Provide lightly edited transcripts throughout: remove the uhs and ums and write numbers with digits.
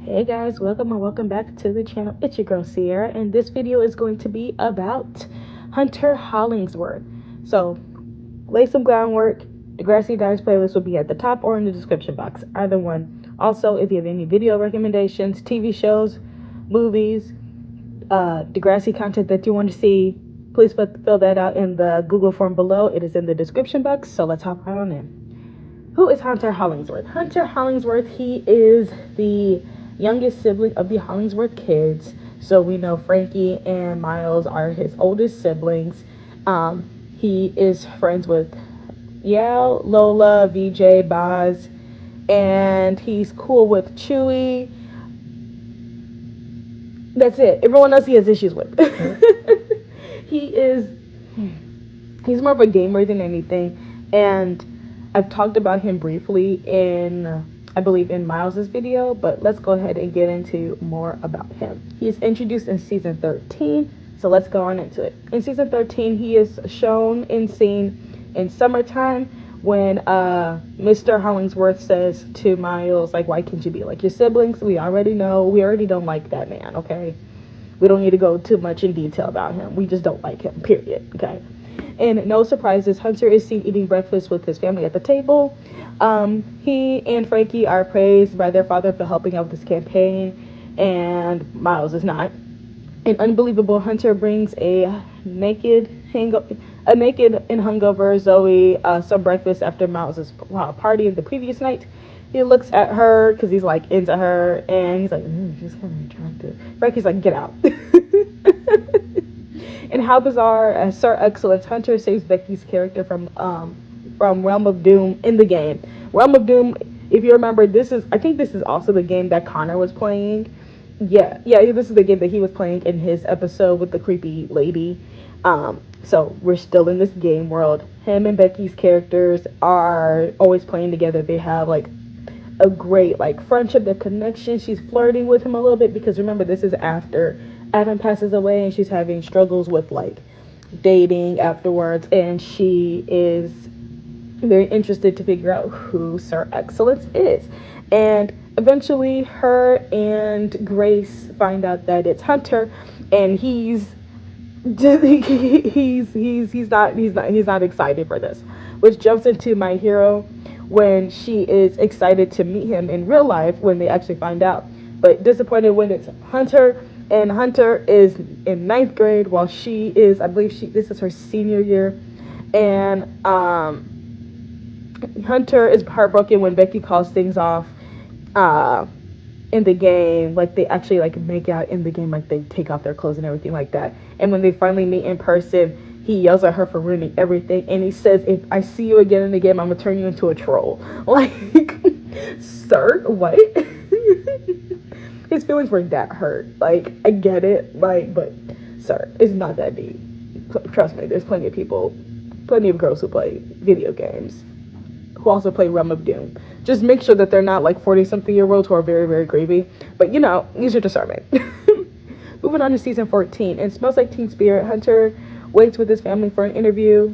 Hey guys, welcome or welcome back to the channel. It's your girl Sierra, and this video is going to be about Hunter Hollingsworth. So, lay some groundwork. Degrassi Dive's playlist will be at the top or in the description box, either one. Also, if you have any video recommendations, TV shows, movies, Degrassi content that you want to see, please fill that out in the Google form below. It is in the description box, so let's hop right on in. Who is Hunter Hollingsworth? Hunter Hollingsworth, he is the youngest sibling of the Hollingsworth kids. So we know Frankie and Miles are his oldest siblings. He is friends with Yao, Lola, VJ, Boz, and he's cool with Chewie. That's it. Everyone else he has issues with. he's more of a gamer than anything, and I've talked about him briefly I believe in Miles's video, but let's go ahead and get into more about him. He's introduced in season 13, so let's go on into it. In season 13, he is shown and seen in summertime when Mr. Hollingsworth says to Miles, like, why can't you be like your siblings? We already don't like that man, okay? We don't need to go too much in detail about him. We just don't like him, period, okay? And no surprises, Hunter is seen eating breakfast with his family at the table. He and Frankie are praised by their father for helping out with this campaign, and Miles is not. An unbelievable Hunter brings a naked and hungover Zoe some breakfast after Miles' party the previous night. He looks at her because he's like into her, and he's like, she's kind of attractive. Frankie's like, get out. And how bizarre, as Sir Excellence, Hunter saves Becky's character from Realm of Doom in the game. Realm of Doom, if you remember, I think this is also the game that Connor was playing. Yeah, this is the game that he was playing in his episode with the creepy lady. So we're still in this game world. Him and Becky's characters are always playing together. They have like a great like friendship, their connection. She's flirting with him a little bit because remember, this is after Adam passes away and she's having struggles with like dating afterwards, and she is very interested to figure out who Sir Excellence is. And eventually her and Grace find out that it's Hunter, and he's not excited for this, which jumps into my hero when she is excited to meet him in real life when they actually find out, but disappointed when it's Hunter. And Hunter is in 9th grade while she is, I believe this is her senior year, and Hunter is heartbroken when Becky calls things off in the game. Like, they actually like make out in the game, like they take off their clothes and everything like that. And when they finally meet in person, he yells at her for ruining everything, and he says, if I see you again in the game, I'm gonna turn you into a troll. Like, sir, what? His feelings were that hurt. Like, I get it, like, but sir, it's not that deep. Trust me, there's plenty of girls who play video games who also play Realm of Doom. Just make sure that they're not like 40-something-year-olds who are very, very creepy. But you know, use your discernment. Moving on to season 14. In Smells Like Teen Spirit, Hunter waits with his family for an interview.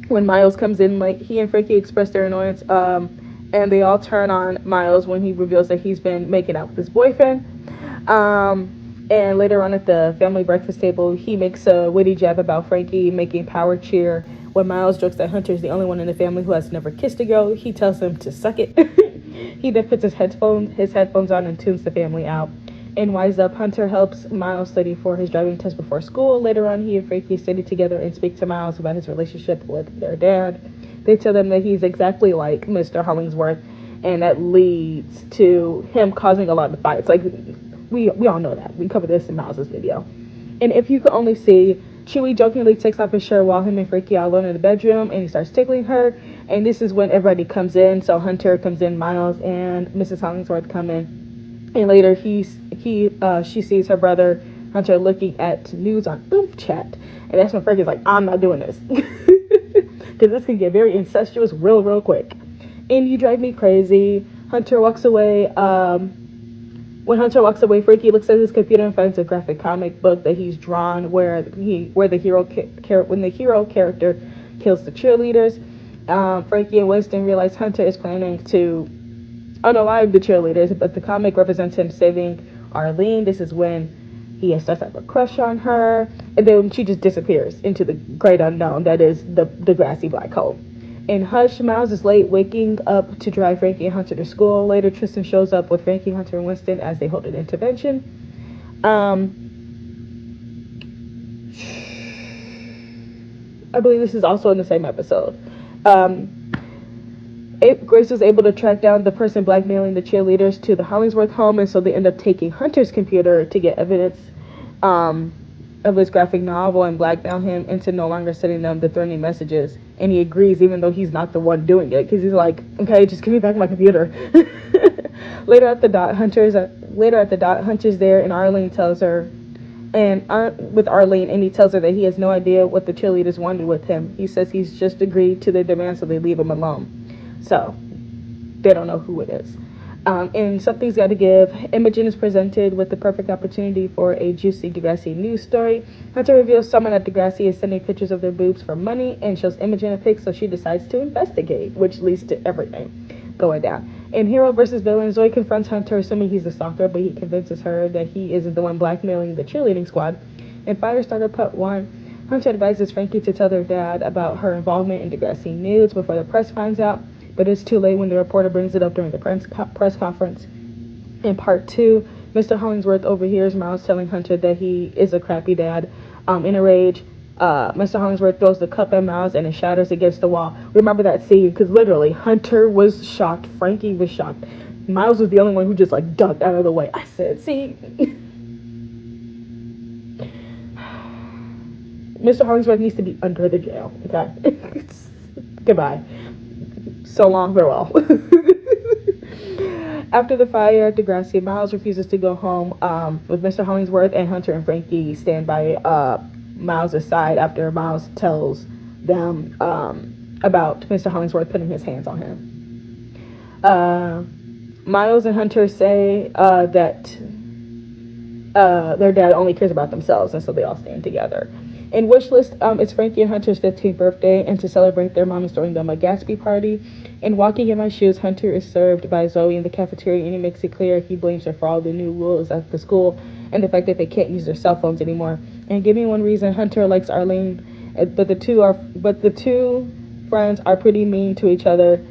When Miles comes in, like, he and Frankie express their annoyance, and they all turn on Miles when he reveals that he's been making out with his boyfriend. And later on at the family breakfast table, he makes a witty jab about Frankie making power cheer. When Miles jokes that Hunter is the only one in the family who has never kissed a girl, he tells him to suck it. He then puts his headphones on and tunes the family out. And wise up, Hunter helps Miles study for his driving test before school. Later on, he and Frankie study together and speak to Miles about his relationship with their dad. They tell them that he's exactly like Mr. Hollingsworth, and that leads to him causing a lot of fights. Like, we all know that. We covered this in Miles' video. And if you could only see, Chewie jokingly takes off his shirt while him and Frankie are alone in the bedroom, and he starts tickling her. And this is when everybody comes in. So Hunter comes in, Miles and Mrs. Hollingsworth come in. And later she sees her brother Hunter looking at news on Oomph Chat. And that's when Frankie's like, I'm not doing this. Because this can get very incestuous real quick. And you drive me crazy. Hunter walks away. When Hunter walks away, Frankie looks at his computer and finds a graphic comic book that he's drawn when the hero character kills the cheerleaders. Frankie and Winston realize Hunter is planning to unalive the cheerleaders, but the comic represents him saving Arlene. This is when he starts to have a crush on her, and then she just disappears into the great unknown that is the Degrassi black hole. In Hush, Miles is late waking up to drive Frankie and Hunter to school. Later, Tristan shows up with Frankie, Hunter, and Winston as they hold an intervention. I believe this is also in the same episode. Grace was able to track down the person blackmailing the cheerleaders to the Hollingsworth home, and so they end up taking Hunter's computer to get evidence of his graphic novel and blackmail him into no longer sending them the threatening messages. And he agrees, even though he's not the one doing it, because he's like, okay, just give me back my computer. Later at the dot, Hunter's there, and Arlene tells her, with Arlene, and he tells her that he has no idea what the cheerleaders wanted with him. He says he's just agreed to their demands, so they leave him alone. So they don't know who it is. And Something's Gotta Give. Imogen is presented with the perfect opportunity for a juicy Degrassi news story. Hunter reveals someone at Degrassi is sending pictures of their boobs for money and shows Imogen a pic, so she decides to investigate, which leads to everything going down. In Hero vs. Villain, Zoe confronts Hunter, assuming he's the stalker, but he convinces her that he isn't the one blackmailing the cheerleading squad. In Firestarter Part 1, Hunter advises Frankie to tell their dad about her involvement in Degrassi news before the press finds out, but it's too late when the reporter brings it up during the press conference. In Part 2, Mr. Hollingsworth overhears Miles telling Hunter that he is a crappy dad. In a rage, Mr. Hollingsworth throws the cup at Miles and it shatters against the wall. Remember that scene, because literally, Hunter was shocked, Frankie was shocked. Miles was the only one who just like ducked out of the way. I said, see? Mr. Hollingsworth needs to be under the jail, okay? Goodbye. So long, farewell. After the fire at Degrassi, Miles refuses to go home with Mr. Hollingsworth, and Hunter and Frankie stand by Miles' side after Miles tells them about Mr. Hollingsworth putting his hands on him. Miles and Hunter say that their dad only cares about themselves, and so they all stand together. In Wishlist, it's Frankie and Hunter's 15th birthday, and to celebrate, their mom is throwing them a Gatsby party. In Walking in My Shoes, Hunter is served by Zoe in the cafeteria, and he makes it clear he blames her for all the new rules at the school and the fact that they can't use their cell phones anymore. And give me one reason Hunter likes Arlene, but the two friends are pretty mean to each other.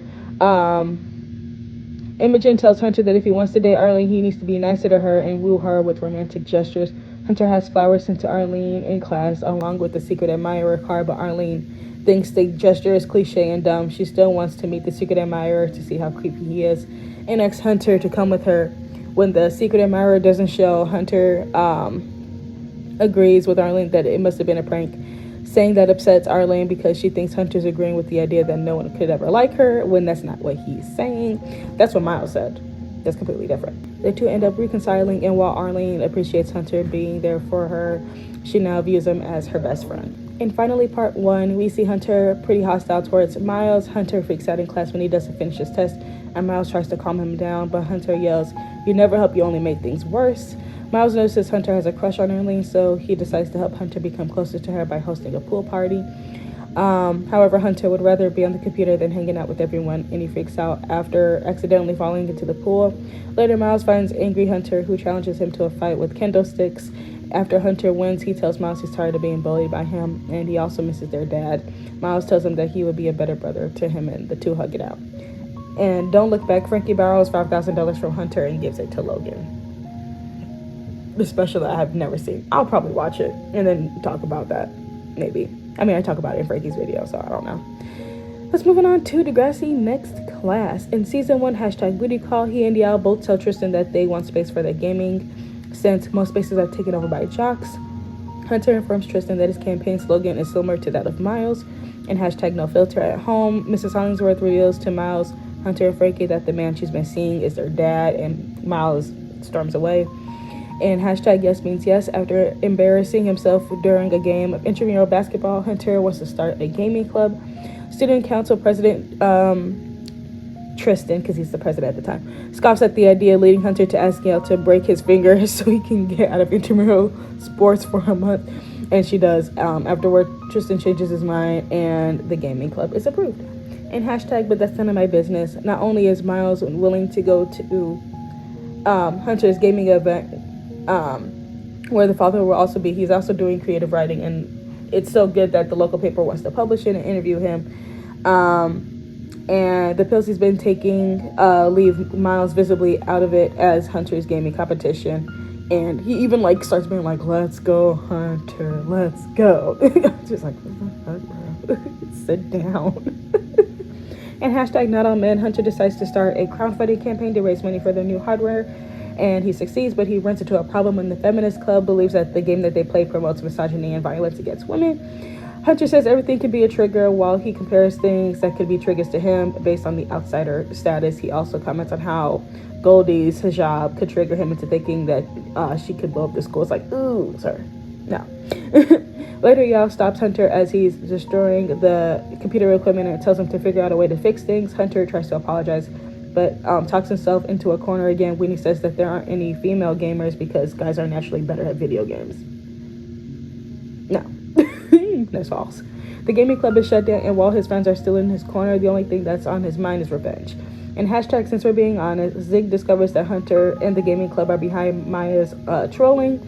Imogen tells Hunter that if he wants to date Arlene, he needs to be nicer to her and woo her with romantic gestures. Hunter has flowers sent to Arlene in class, along with the secret admirer card, but Arlene thinks the gesture is cliche and dumb. She still wants to meet the secret admirer to see how creepy he is, and asks Hunter to come with her. When the secret admirer doesn't show, Hunter agrees with Arlene that it must have been a prank, saying that upsets Arlene because she thinks Hunter's agreeing with the idea that no one could ever like her, when that's not what he's saying. That's what Miles said. That's completely different. The two end up reconciling, and while Arlene appreciates Hunter being there for her, she now views him as her best friend. And finally, Part 1, we see Hunter pretty hostile towards Miles. Hunter freaks out in class when he doesn't finish his test, and Miles tries to calm him down, but Hunter yells, "You never help, you only make things worse." Miles notices Hunter has a crush on Arlene, so he decides to help Hunter become closer to her by hosting a pool party. However, Hunter would rather be on the computer than hanging out with everyone, and he freaks out after accidentally falling into the pool. Later, Miles finds angry Hunter, who challenges him to a fight with kendo sticks. After Hunter wins, he tells Miles he's tired of being bullied by him, and he also misses their dad. Miles tells him that he would be a better brother to him, and the two hug it out. And don't look back, Frankie borrows $5,000 from Hunter and gives it to Logan. The special that I've never seen. I'll probably watch it and then talk about that, maybe. I mean, I talk about it in Frankie's video, so I don't know. Let's move on to Degrassi Next Class. In Season 1, #Booty Call, he and Yao both tell Tristan that they want space for their gaming, since most spaces are taken over by jocks. Hunter informs Tristan that his campaign slogan is similar to that of Miles, and #NoFilter at home. Mrs. Hollingsworth reveals to Miles, Hunter, and Frankie that the man she's been seeing is their dad, and Miles storms away. And #Yes Means Yes. After embarrassing himself during a game of intramural basketball, Hunter wants to start a gaming club. Student Council President Tristan, because he's the president at the time, scoffs at the idea, leading Hunter to ask Yale to break his finger so he can get out of intramural sports for a month. And she does. Afterward, Tristan changes his mind and the gaming club is approved. And hashtag, but that's none of my business. Not only is Miles willing to go to Hunter's gaming event, where the father will also be, he's also doing creative writing, and it's so good that the local paper wants to publish it and interview him. And the pills he's been taking leave Miles visibly out of it as Hunter's gaming competition. And he even like starts being like, "Let's go, Hunter, let's go." Just like, what the fuck, bro? Sit down. And hashtag not all men, Hunter decides to start a crowdfunding campaign to raise money for their new hardware. And he succeeds, but he runs into a problem when the feminist club believes that the game that they play promotes misogyny and violence against women. Hunter says everything can be a trigger while he compares things that could be triggers to him based on the outsider status. He also comments on how Goldie's hijab could trigger him into thinking that she could blow up the school. It's like, ooh, sir, no. Later, Yao stops Hunter as he's destroying the computer equipment and tells him to figure out a way to fix things. Hunter tries to apologize, but talks himself into a corner again when he says that there aren't any female gamers because guys are naturally better at video games. No. That's false. The gaming club is shut down, and while his friends are still in his corner, the only thing that's on his mind is revenge. And hashtag, since we're being honest, Zig discovers that Hunter and the gaming club are behind Maya's trolling.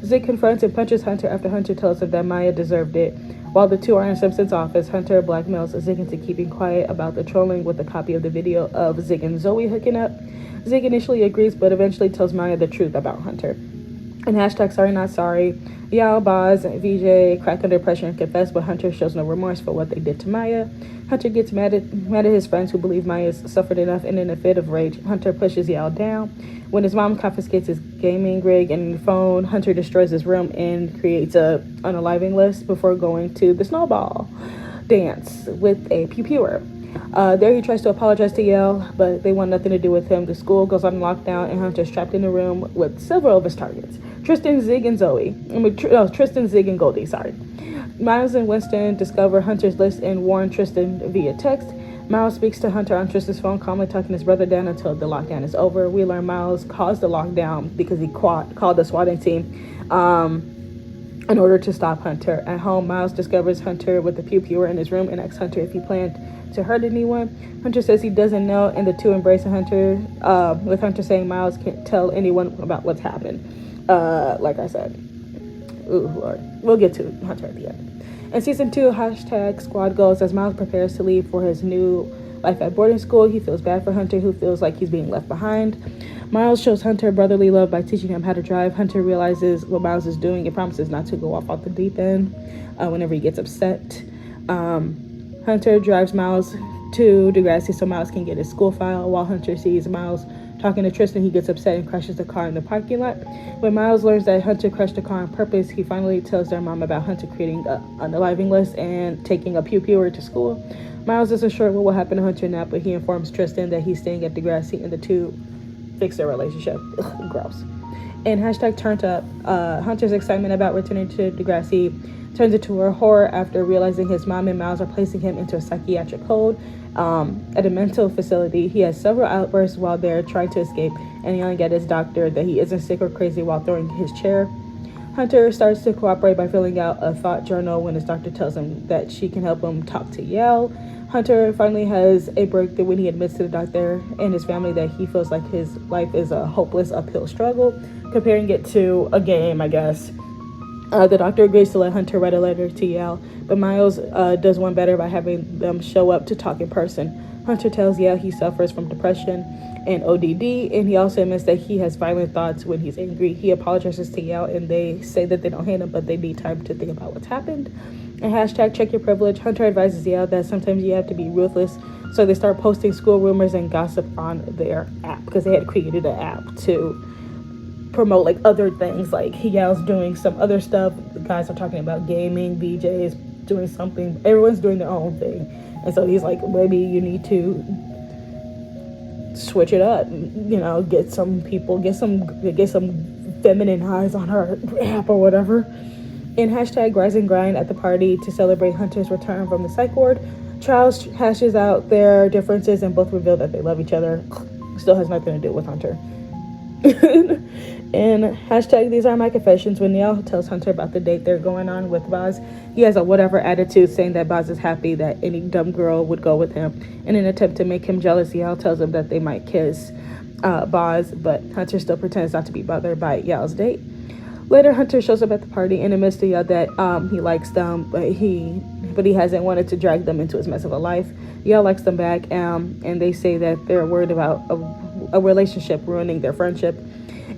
Zig confronts and punches Hunter after Hunter tells him that Maya deserved it. While the two are in Simpson's office, Hunter blackmails Zig into keeping quiet about the trolling with a copy of the video of Zig and Zoe hooking up. Zig initially agrees, but eventually tells Maya the truth about Hunter. And hashtag sorry not sorry. Yao, Boz, and VJ crack under pressure and confess, but Hunter shows no remorse for what they did to Maya. Hunter gets mad at his friends who believe Maya's suffered enough, and in a fit of rage, Hunter pushes Yao down. When his mom confiscates his gaming rig and phone, Hunter destroys his room and creates an unaliving list before going to the snowball dance with a pew-pewer. There he tries to apologize to Yale, but they want nothing to do with him. The school goes on lockdown, and Hunter's trapped in a room with several of his targets. Tristan, Zig, and Goldie, sorry. Miles and Winston discover Hunter's list and warn Tristan via text. Miles speaks to Hunter on Tristan's phone, calmly talking his brother down until the lockdown is over. We learn Miles caused the lockdown because he called the swatting team in order to stop Hunter. At home, Miles discovers Hunter with the pew-pewer in his room and asks Hunter if he planned to hurt anyone. Hunter says he doesn't know, and the two embrace Hunter, with Hunter saying Miles can't tell anyone about what's happened. Like I said, ooh, Lord, we'll get to Hunter at the end. In season 2, hashtag squad goals as Miles prepares to leave for his new life at boarding school. He feels bad for Hunter, who feels like he's being left behind. Miles shows Hunter brotherly love by teaching him how to drive. Hunter realizes what Miles is doing and promises not to go off the deep end whenever he gets upset. Hunter drives Miles to Degrassi so Miles can get his school file. While Hunter sees Miles talking to Tristan, he gets upset and crashes the car in the parking lot. When Miles learns that Hunter crashed the car on purpose, he finally tells their mom about Hunter creating an unaliving list and taking a pew-pewer to school. Miles isn't sure what will happen to Hunter now, but he informs Tristan that he's staying at Degrassi and the two fix their relationship. Ugh, gross. And hashtag turned up, Hunter's excitement about returning to Degrassi turns into a horror after realizing his mom and Miles are placing him into a psychiatric hold at a mental facility. He has several outbursts while they're trying to escape and yelling at his doctor that he isn't sick or crazy while throwing his chair. Hunter starts to cooperate by filling out a thought journal when his doctor tells him that she can help him talk to Yale. Hunter finally has a breakthrough when he admits to the doctor and his family that he feels like his life is a hopeless uphill struggle, comparing it to a game, I guess. The doctor agrees to let Hunter write a letter to Yale, but Miles does one better by having them show up to talk in person. Hunter tells Yale he suffers from depression and ODD, and he also admits that he has violent thoughts when he's angry. He apologizes to Yale, and they say that they don't hate him, but they need time to think about what's happened. And hashtag check your privilege. Hunter advises Yale that sometimes you have to be ruthless, so they start posting school rumors and gossip on their app because they had created an app to promote like other things, like Yale's doing some other stuff, the guys are talking about gaming, VJ's doing something, everyone's doing their own thing, and so he's like, maybe you need to switch it up, you know, get some feminine eyes on her app or whatever. In hashtag rise and grind at the party to celebrate Hunter's return from the psych ward, Charles hashes out their differences and both reveal that they love each other. Still has nothing to do with Hunter. And hashtag these are my confessions. When Neil tells Hunter about the date they're going on with Boz, he has a whatever attitude, saying that Boz is happy that any dumb girl would go with him. In an attempt to make him jealous, Yao tells him that they might kiss Boz, but Hunter still pretends not to be bothered by Yao's date. Later, Hunter shows up at the party and admits to Yao that he likes them, but he hasn't wanted to drag them into his mess of a life. Yao likes them back, and they say that they're worried about a relationship ruining their friendship.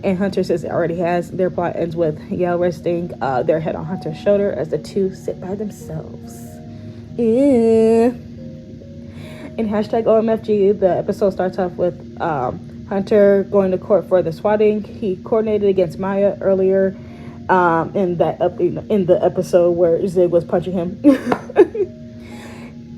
And Hunter says it already has. Their plot ends with Yao resting their head on Hunter's shoulder as the two sit by themselves. In hashtag OMFG, the episode starts off with Hunter going to court for the swatting. He coordinated against Maya earlier in the episode where Zig was punching him.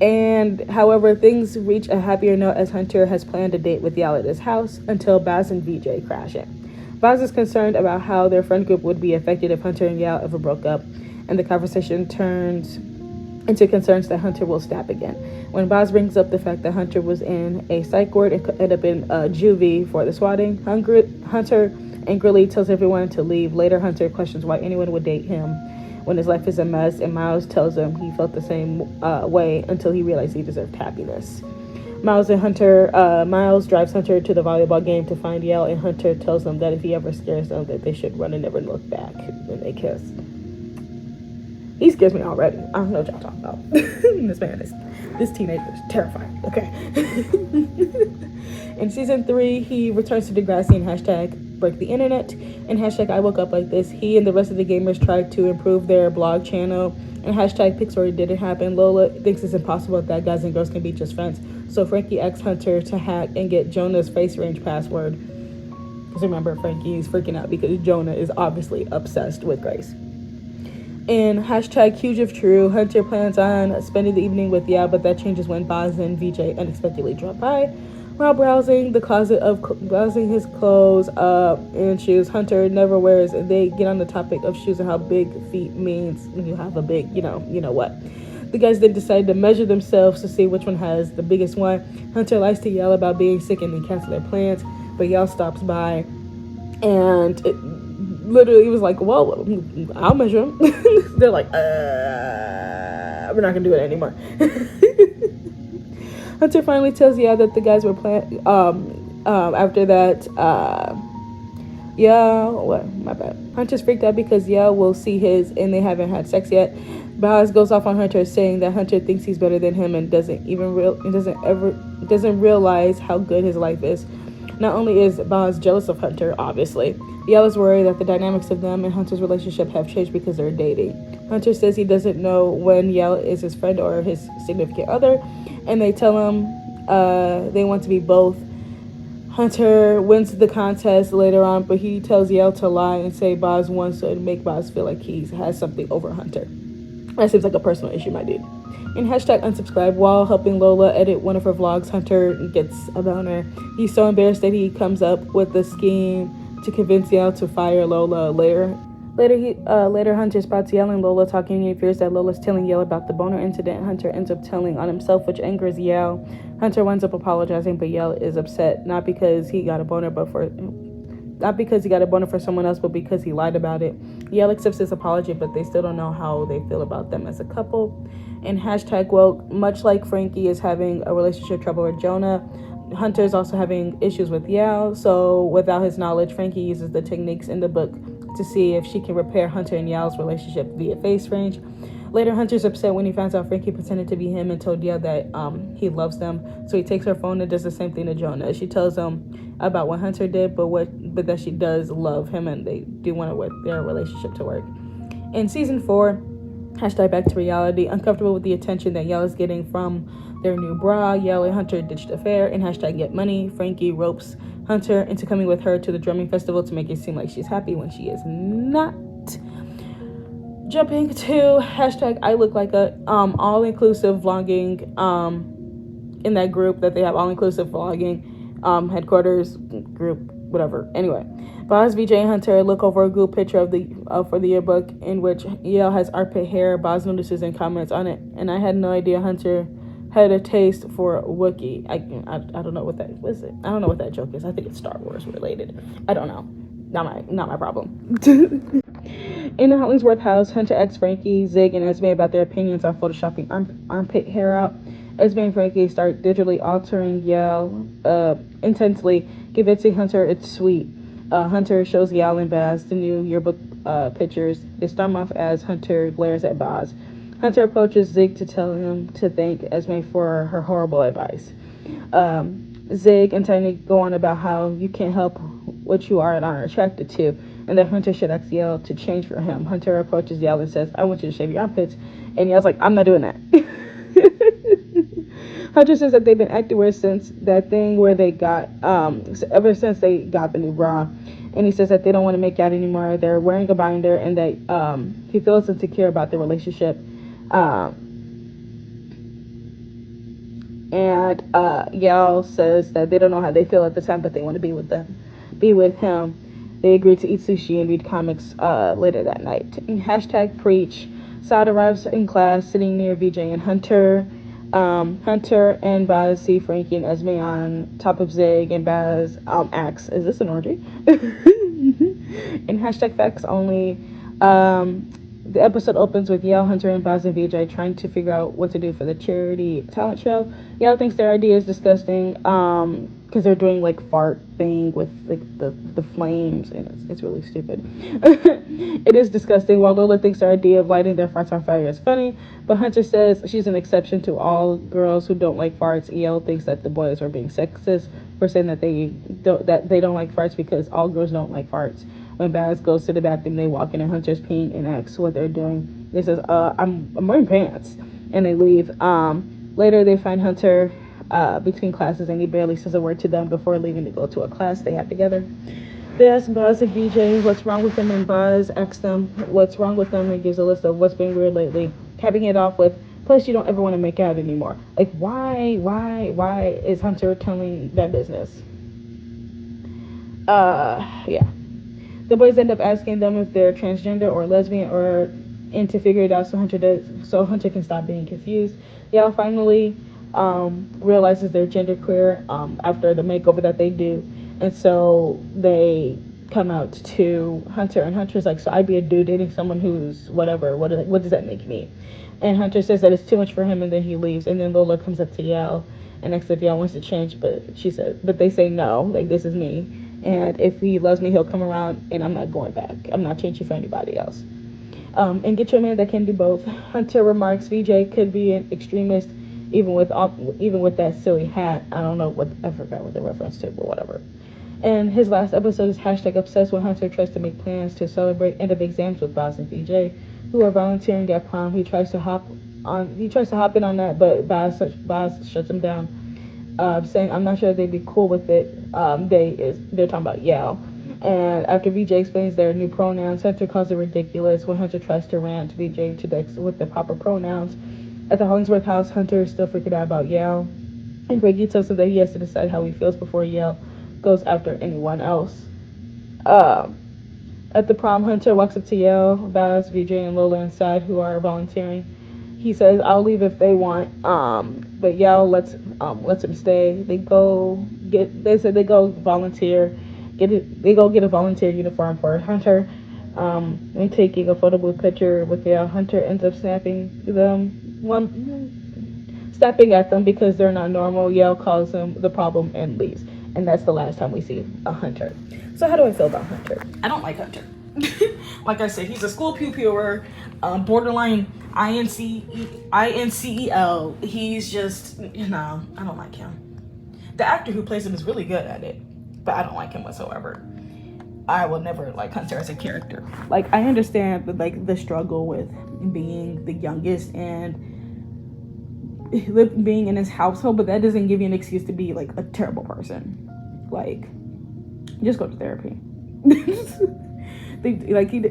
And however, things reach a happier note as Hunter has planned a date with Yao at his house until Baz and VJ crash in. Baz is concerned about how their friend group would be affected if Hunter and Yao ever broke up, and the conversation turns into concerns that Hunter will snap again. When Baz brings up the fact that Hunter was in a psych ward and could end up in juvie for the swatting, Hunter angrily tells everyone to leave. Later, Hunter questions why anyone would date him when his life is a mess, and Miles tells him he felt the same way until he realized he deserved happiness. Miles drives Hunter to the volleyball game to find Yale, and Hunter tells them that if he ever scares them, that they should run and never look back. Then they kiss. He scares me already. I don't know what y'all talking about. This teenager is terrifying. Okay. In season 3, he returns to Degrassi and hashtag break the internet and hashtag I woke up like this. He and the rest of the gamers tried to improve their blog channel and hashtag Pixar didn't happen. Lola thinks it's impossible that guys and girls can be just friends. So Frankie asks Hunter to hack and get Jonah's face range password. Because remember, Frankie's freaking out because Jonah is obviously obsessed with Grace. And hashtag huge if true, Hunter plans on spending the evening with Yao, but that changes when Baz and VJ unexpectedly drop by. While browsing his clothes and shoes Hunter never wears, and they get on the topic of shoes and how big feet means when you have a big, you know what. The guys then decide to measure themselves to see which one has the biggest one. Hunter likes to yell about being sick and then cancel their plans, but Yao stops by and it literally was like, well, I'll measure them. They're like, we're not gonna do it anymore. Hunter finally tells Yao that the guys were planning. After that, my bad. Hunter's freaked out because Yao will see his, and they haven't had sex yet. Baz goes off on Hunter, saying that Hunter thinks he's better than him and doesn't realize how good his life is. Not only is Baz jealous of Hunter, obviously, Yao is worried that the dynamics of them and Hunter's relationship have changed because they're dating. Hunter says he doesn't know when Yao is his friend or his significant other, and they tell him they want to be both. Hunter wins the contest later on, but he tells Yao to lie and say Baz wants to make Baz feel like he has something over Hunter. That seems like a personal issue, my dude. In hashtag unsubscribe, while helping Lola edit one of her vlogs, Hunter gets a boner. He's so embarrassed that he comes up with the scheme to convince Yao to fire Lola. Later, Hunter spots Yao and Lola talking, and he fears that Lola's telling Yao about the boner incident. Hunter ends up telling on himself, which angers Yao. Hunter winds up apologizing, but Yao is upset, not because he got a boner for someone else, but because he lied about it. Yao accepts his apology, but they still don't know how they feel about them as a couple. And hashtag woke, much like Frankie is having a relationship trouble with Jonah, Hunter is also having issues with Yao. So without his knowledge, Frankie uses the techniques in the book to see if she can repair Hunter and Yao's relationship via face range. Later, Hunter's upset when he finds out Frankie pretended to be him and told Yao that he loves them. So he takes her phone and does the same thing to Jonah. She tells him about what Hunter did, but that she does love him and they do want their relationship to work. In season 4, hashtag back to reality, uncomfortable with the attention that Yao is getting from their new bra, Yao and Hunter ditched the affair. And hashtag get money, Frankie ropes Hunter into coming with her to the drumming festival to make it seem like she's happy when she is not. Jumping to hashtag I look like a all-inclusive vlogging in that group that they have, all-inclusive vlogging headquarters group, whatever. Anyway, Baz, VJ, and Hunter look over a group picture of for the yearbook in which Yao has armpit hair. Baz notices and comments on it, and I had no idea Hunter had a taste for Wookiee. I don't know what that was. I don't know what that joke is. I think it's Star Wars related. I don't know. not my problem. In the Hollingsworth house, Hunter asks Frankie, Zig, and Esme about their opinions on photoshopping armpit hair out. Esme and Frankie start digitally altering Yale intensely, convincing Hunter it's sweet. Hunter shows Yale and Baz the new yearbook pictures. They start off as Hunter glares at Baz. Hunter approaches Zig to tell him to thank Esme for her horrible advice. Zig and Tiny go on about how you can't help what you are and aren't attracted to, and that Hunter should ask Yale to change for him. Hunter approaches Yale and says, I want you to shave your armpits. And Yale's like, I'm not doing that. Hunter says that they've been acting weird since that thing where they got, ever since they got the new bra. And he says that they don't want to make out anymore. They're wearing a binder, and that he feels insecure about their relationship. And Yale says that they don't know how they feel at the time, but they want to be with him. They agree to eat sushi and read comics later that night. Hashtag preach. Saad arrives in class, sitting near VJ and Hunter. Hunter and Baz see Frankie and Esme on top of Zig, and Baz asks, "Is this an orgy?" In hashtag facts only. The episode opens with Yale, Hunter, and Baz and VJ trying to figure out what to do for the charity talent show. Yale thinks their idea is disgusting because they're doing like fart thing with like the flames, and it's really stupid. It is disgusting. While Lola thinks their idea of lighting their farts on fire is funny, but Hunter says she's an exception to all girls who don't like farts. Yale thinks that the boys are being sexist for saying that they don't like farts because all girls don't like farts. When Baz goes to the bathroom, they walk in and Hunter's peeing and asks what they're doing. They says, I'm wearing pants. And they leave. Later, they find Hunter between classes, and he barely says a word to them before leaving to go to a class they have together. They ask Baz and VJ what's wrong with them, and Baz asks them what's wrong with them and gives a list of what's been weird lately, capping it off with, plus you don't ever want to make out anymore. Like, why is Hunter telling that business? Yeah. The boys end up asking them if they're transgender or lesbian, and to figure it out so Hunter can stop being confused. Yale finally realizes they're genderqueer after the makeover that they do, and so they come out to Hunter, and Hunter's like, so I'd be a dude dating someone who's whatever. What does that make me? And Hunter says that it's too much for him, and then he leaves. And then Lola comes up to Yale and asks if Yale wants to change, but they say no, like this is me. And if he loves me, he'll come around, and I'm not going back. I'm not changing for anybody else. And get you a man that can do both. Hunter remarks VJ could be an extremist, even with that silly hat. I forgot what the reference to, but whatever. And his last episode is hashtag obsessed, when Hunter tries to make plans to celebrate end of exams with Baz and VJ, who are volunteering at prom. He tries to hop in on that, but Baz shuts him down. Saying I'm not sure they'd be cool with it. They're talking about Yale. And after VJ explains their new pronouns, Hunter calls it ridiculous. When Hunter tries to rant VJ to Dex with the proper pronouns. At the Hollingsworth house, Hunter is still freaking out about Yale. And Reggie tells him that he has to decide how he feels before Yale goes after anyone else. At the prom, Hunter walks up to Yale, Baz, VJ, and Lola inside, who are volunteering. He says, I'll leave if they want, but Yale lets him stay. They go volunteer, get a volunteer uniform for Hunter. And taking a photo booth picture with Yale. Hunter ends up snapping at them because they're not normal. Yale calls him the problem and leaves. And that's the last time we see a Hunter. So how do I feel about Hunter? I don't like Hunter. Like I said, he's a school pupiller, borderline INCEL. He's just, I don't like him. The actor who plays him is really good at it, but I don't like him whatsoever. I will never like Hunter as a character. Like, I understand the struggle with being the youngest and being in his household, but that doesn't give you an excuse to be like a terrible person. Like, just go to therapy. He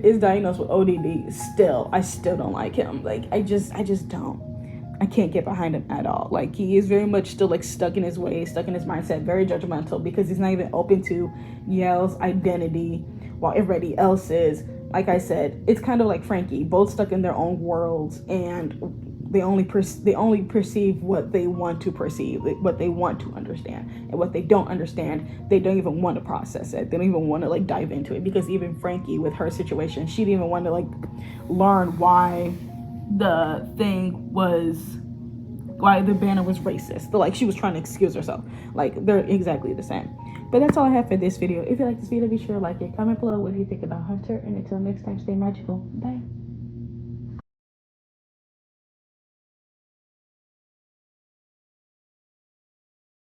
is diagnosed with ODD. I still don't like him. Like, I just don't. I can't get behind him at all. Like, he is very much still like stuck in his ways, stuck in his mindset, very judgmental, because he's not even open to Yale's identity while everybody else is. Like I said, it's kind of like Frankie, both stuck in their own worlds, and they only perceive what they want to perceive, what they want to understand, and what they don't understand, they don't even want to process it. They don't even want to like dive into it, because even Frankie with her situation, she didn't even want to like learn why the banner was racist. Like, she was trying to excuse herself. Like, they're exactly the same. But that's all I have for this video. If you like this video, be sure to like it, comment below what you think about Hunter, and until next time, stay magical. Bye.